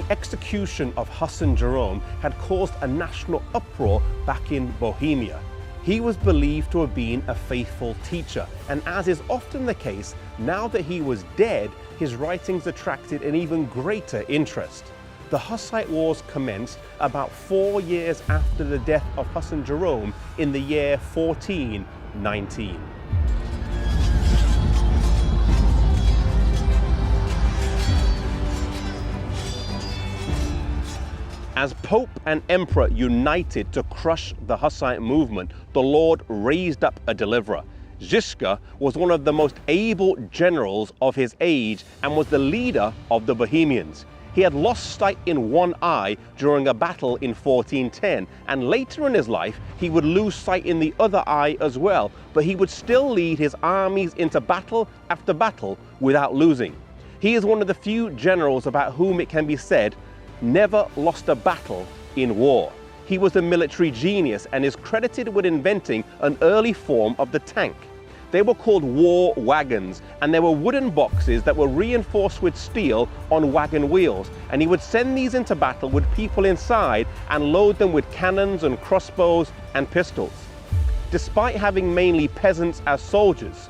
execution of Hassan Jerome had caused a national uproar back in Bohemia. He was believed to have been a faithful teacher, and as is often the case, now that he was dead, his writings attracted an even greater interest. The Hussite Wars commenced about 4 years after the death of Hassan Jerome in the year 1419. As Pope and Emperor united to crush the Hussite movement, the Lord raised up a deliverer. Žižka was one of the most able generals of his age and was the leader of the Bohemians. He had lost sight in one eye during a battle in 1410, and later in his life he would lose sight in the other eye as well, but he would still lead his armies into battle after battle without losing. He is one of the few generals about whom it can be said, never lost a battle in war. He was a military genius and is credited with inventing an early form of the tank. They were called war wagons, and they were wooden boxes that were reinforced with steel on wagon wheels, and he would send these into battle with people inside and load them with cannons and crossbows and pistols. Despite having mainly peasants as soldiers,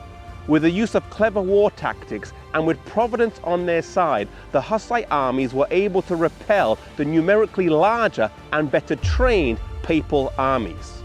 with the use of clever war tactics and with Providence on their side, the Hussite armies were able to repel the numerically larger and better trained papal armies.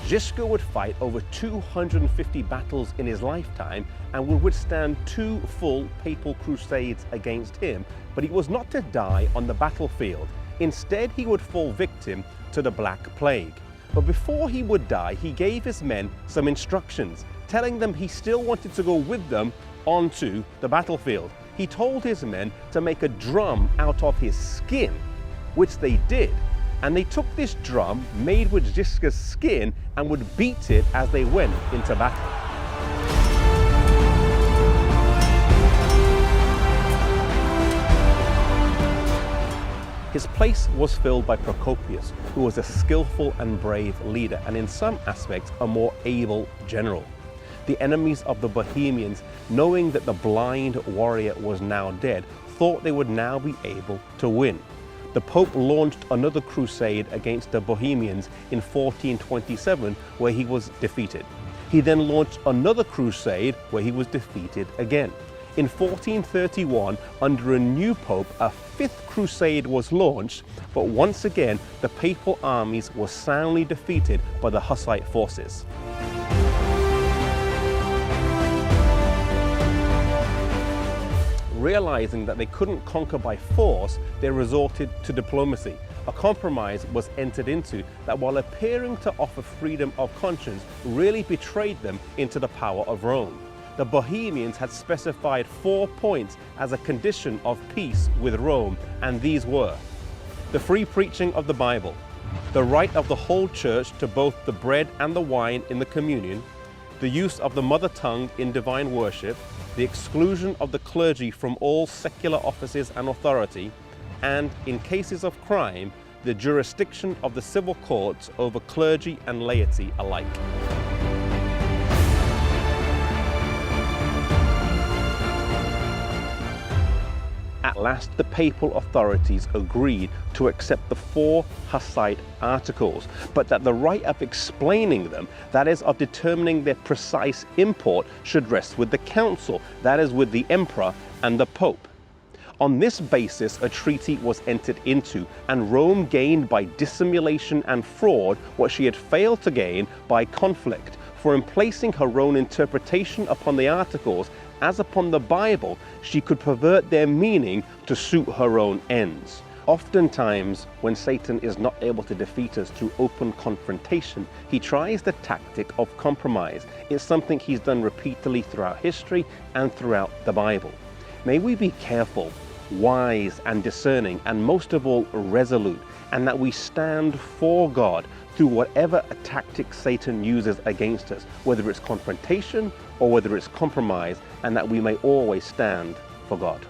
Žižka would fight over 250 battles in his lifetime and would withstand 2 full papal crusades against him, but he was not to die on the battlefield. Instead, he would fall victim to the Black Plague. But before he would die, he gave his men some instructions, telling them he still wanted to go with them onto the battlefield. He told his men to make a drum out of his skin, which they did. And they took this drum made with Žižka's skin and would beat it as they went into battle. His place was filled by Procopius, who was a skillful and brave leader, and in some aspects a more able general. The enemies of the Bohemians, knowing that the blind warrior was now dead, thought they would now be able to win. The Pope launched another crusade against the Bohemians in 1427, where he was defeated. He then launched another crusade where he was defeated again. In 1431, under a new pope, a 5th crusade was launched, but once again the papal armies were soundly defeated by the Hussite forces. Realizing that they couldn't conquer by force, they resorted to diplomacy. A compromise was entered into that, while appearing to offer freedom of conscience, really betrayed them into the power of Rome. The Bohemians had specified 4 points as a condition of peace with Rome, and these were: the free preaching of the Bible, the right of the whole church to both the bread and the wine in the communion, the use of the mother tongue in divine worship, the exclusion of the clergy from all secular offices and authority, and, in cases of crime, the jurisdiction of the civil courts over clergy and laity alike. At last, the papal authorities agreed to accept the 4 Hussite articles, but that the right of explaining them, that is, of determining their precise import, should rest with the council, that is, with the emperor and the pope. On this basis, a treaty was entered into, and Rome gained by dissimulation and fraud what she had failed to gain by conflict. For in placing her own interpretation upon the articles, as upon the Bible, she could pervert their meaning to suit her own ends. Oftentimes, when Satan is not able to defeat us through open confrontation, he tries the tactic of compromise. It's something he's done repeatedly throughout history and throughout the Bible. May we be careful, wise and discerning, and most of all resolute, and that we stand for God through whatever tactic Satan uses against us, whether it's confrontation or whether it's compromise, and that we may always stand for God.